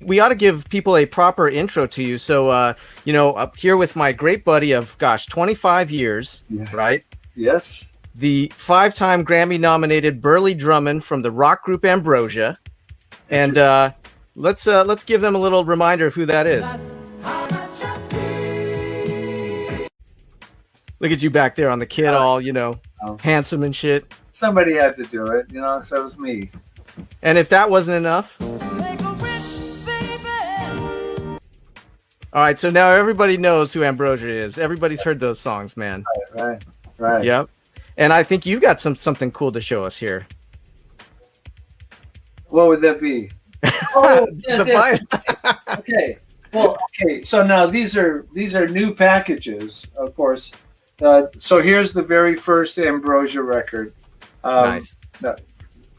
we ought to give people a proper intro to you. So, up here with my great buddy of, 25 years, right? Yes. The 5-time Grammy-nominated Burleigh Drummond from the rock group Ambrosia. And let's give them a little reminder of who that is. Look at you back there on the kit, all, handsome and shit. Somebody had to do it, so it was me. And if that wasn't enough... All right, so now everybody knows who Ambrosia is. Everybody's heard those songs, man. Right. Yep. And I think you've got something cool to show us here. What would that be? Oh, Okay. Well, okay. So now these are new packages, of course. So here's the very first Ambrosia record. Nice.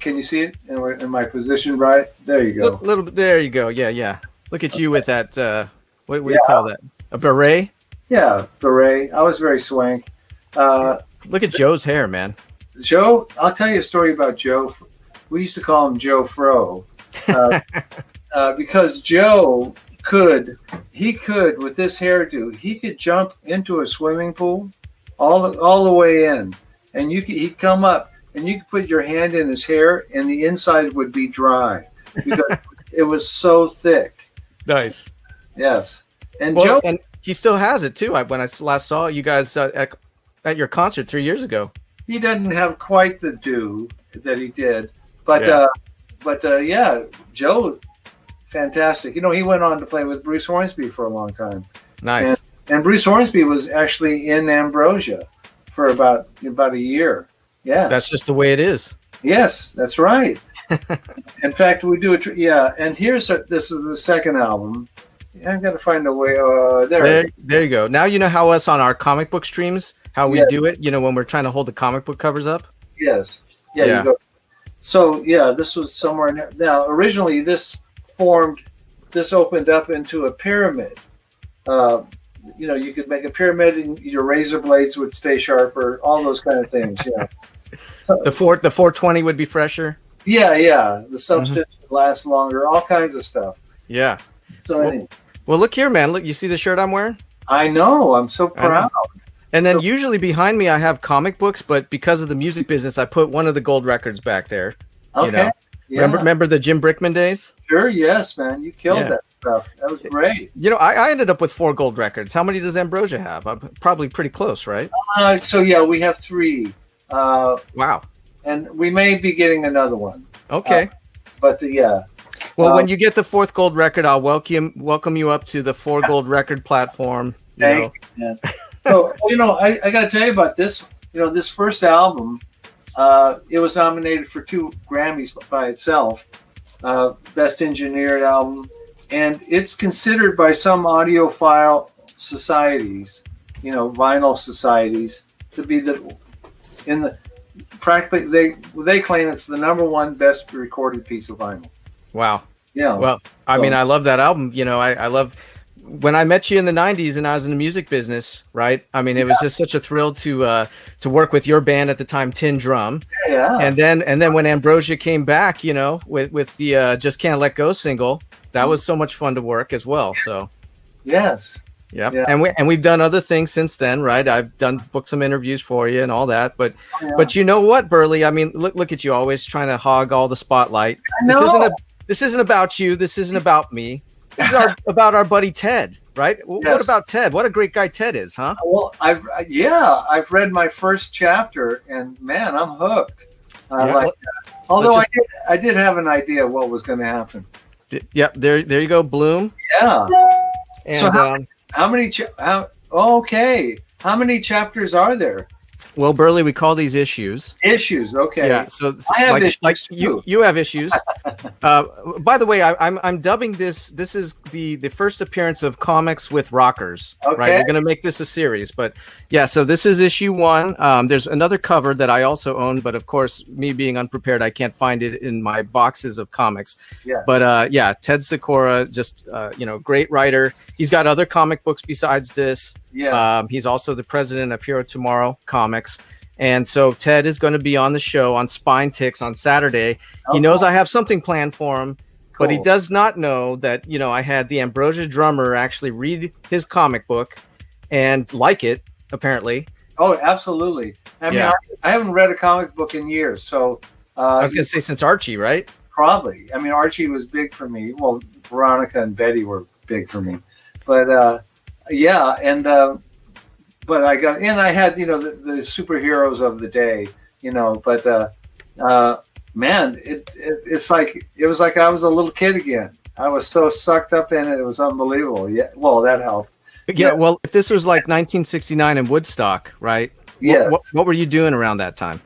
Can you see it in my position, right? There you go. Little bit. There you go. Yeah. Look at you with that. What do you call that? A beret? Yeah, beret. I was very swank. Look at Joe's hair, man. Joe, I'll tell you a story about Joe. We used to call him Joe Fro, because Joe could with this hairdo, he could jump into a swimming pool all the way in, and he'd come up and you could put your hand in his hair and the inside would be dry because it was so thick. Nice. Yes, and Joe, Joe, and he still has it too. When I last saw you guys at your concert 3 years ago. He doesn't have quite the do that he did, but Joe, fantastic. He went on to play with Bruce Hornsby for a long time. Nice. And Bruce Hornsby was actually in Ambrosia for about a year. Yeah, that's just the way it is. Yes, that's right. In fact, we do it. Yeah, and this is the second album. I've got to find a way. There you go. Now you know how us on our comic book streams, how we do it, when we're trying to hold the comic book covers up. Yes. Yeah. You go. So this was somewhere in there. Now originally this opened up into a pyramid. You could make a pyramid and your razor blades would stay sharper, all those kind of things. Yeah. The 420 would be fresher. Yeah. The substance would last longer, all kinds of stuff. Yeah. So anyway. Well, look here, man. Look, you see the shirt I'm wearing? I know. I'm so proud. And then usually behind me, I have comic books, but because of the music business, I put one of the gold records back there. Okay. Yeah. Remember the Jim Brickman days? Sure. Yes, man. You killed that stuff. That was great. I ended up with 4 gold records. How many does Ambrosia have? I'm probably pretty close, right? We have 3. Wow. And we may be getting another one. Okay. Well, when you get the 4th gold record, I'll welcome you up to the 4 gold record platform. Thank you, man. So, I got to tell you about this. This first album, it was nominated for 2 Grammys by itself, Best Engineered Album, and it's considered by some audiophile societies, vinyl societies, to be practically they claim it's the #1 best recorded piece of vinyl. Wow. Yeah. Well, I mean, I love that album. I love when I met you in the 90s and I was in the music business, right? I mean, it was just such a thrill to work with your band at the time, Tin Drum. Yeah. And then when Ambrosia came back, with the Just Can't Let Go single, that was so much fun to work as well. So. Yes. Yep. Yeah. And we've done other things since then, right? I've booked some interviews for you and all that, but you know what, Burleigh? I mean, look at you, always trying to hog all the spotlight. This isn't about you. This isn't about me. This is about our buddy Ted, right? Yes. What about Ted? What a great guy Ted is, huh? Well, I've read my first chapter, and man, I'm hooked. I like that. Although I did have an idea what was going to happen. Yep, there you go, Bloom. Yeah. And so how many chapters are there? Well, Burleigh, we call these issues. Issues, okay. Yeah, so I have issues too. You have issues. By the way, I'm dubbing this. This is the first appearance of Comics with Rockers. Okay. Right, we're gonna make this a series, but yeah. So this is issue 1. There's another cover that I also own, but of course, me being unprepared, I can't find it in my boxes of comics. Yeah. But Ted Sikora, just great writer. He's got other comic books besides this. Yeah. He's also the president of Hero Tomorrow Comics. And so Ted is going to be on the show on Spine Ticks on Saturday. He knows I have something planned for him. But he does not know that, you know, I had the Ambrosia drummer actually read his comic book and like it, apparently. Oh, absolutely. I mean, I haven't read a comic book in years. So I was going to say since Archie, right? Probably. I mean, Archie was big for me. Well, Veronica and Betty were big for me. But yeah, and but I got, and I had, you know, the superheroes of the day, you know, but man, it's like, it was like I was a little kid again. I was so sucked up in it. It was unbelievable. Yeah. Well, that helped. Yeah. Well, if this was like 1969 in Woodstock, right? Yes. What were you doing around that time?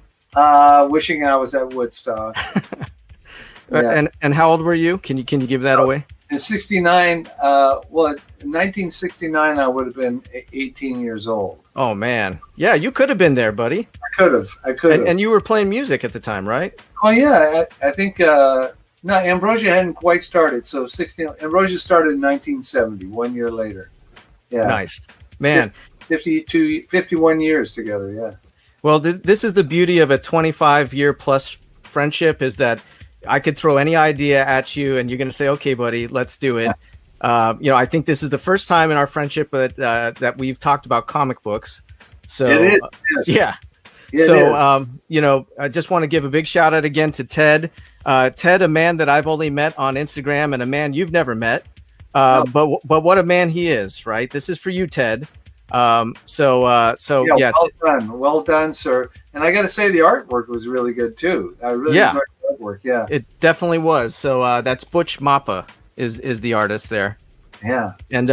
Wishing I was at Woodstock. Yeah. And how old were you? Can you give that away? In 69, well, in 1969, I would have been 18 years old. Oh man, yeah, you could have been there, buddy. I could have. And you were playing music at the time, right? Oh yeah, I think no, Ambrosia hadn't quite started. So Ambrosia started in 1970, 1 year later. Yeah, nice, man. 51 years together. Yeah. Well, this is the beauty of a 25-year plus friendship, is that I could throw any idea at you and you're going to say, okay, buddy, let's do it. You know, I think this is the first time in our friendship that we've talked about comic books. So it is. Yes. Yeah. So, you know, I just want to give a big shout out again to Ted. Ted, a man that I've only met on Instagram and a man you've never met. But what a man he is, right? This is for you, Ted. Yeah. Well done, sir. And I got to say, the artwork was really good too. I really enjoyed the artwork. Yeah, it definitely was. So that's Butch Mappa is the artist there. Yeah. And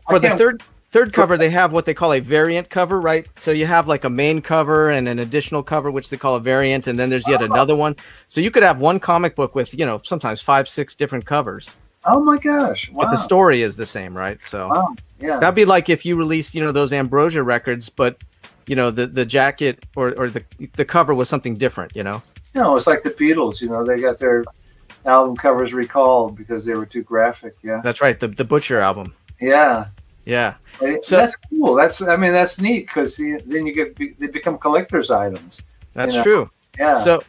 for the third cover, they have what they call a variant cover, right? So you have like a main cover and an additional cover, which they call a variant, and then there's yet another one. So you could have one comic book with, you know, sometimes 5-6 different covers. Oh my gosh! Wow. But the story is the same, right? So yeah, that'd be like if you released, you know, those Ambrosia records, but you know, the jacket or the cover was something different, you know. No, it's like the Beatles. You know, they got their album covers recalled because they were too graphic. Yeah, that's right. The Butcher album. Yeah. So that's cool. That's neat because then they become collector's items. That's true. Yeah. So,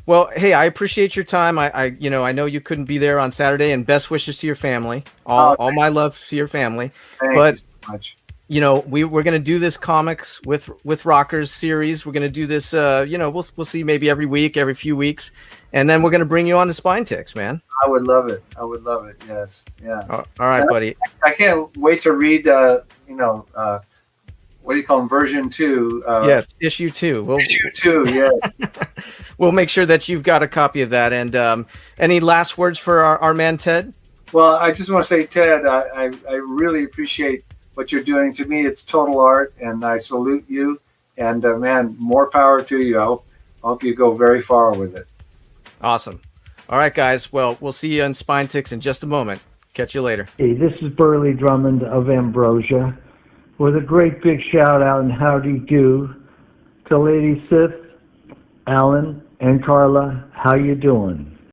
well, hey, I appreciate your time. I know you couldn't be there on Saturday, and best wishes to your family. All my love to your family. Thank you so much. You know, we're gonna do this comics with Rockers series. We're gonna do this. You know, we'll see maybe every week, every few weeks, and then we're gonna bring you on to Spine Ticks, man. I would love it. Yes. Yeah. All right, buddy. I can't wait to read. You know, what do you call them? Version 2. Yes, issue 2. Issue 2. Yeah. We'll make sure that you've got a copy of that. And any last words for our man Ted? Well, I just want to say, Ted, I really appreciate what you're doing. To me, it's total art, and I salute you. And man, more power to you. I hope you go very far with it. Awesome. All right, guys. Well, we'll see you on Spine Ticks in just a moment. Catch you later. Hey, this is Burleigh Drummond of Ambrosia with a great big shout out and howdy do to LadySith, Alan, and Carla. How you doing?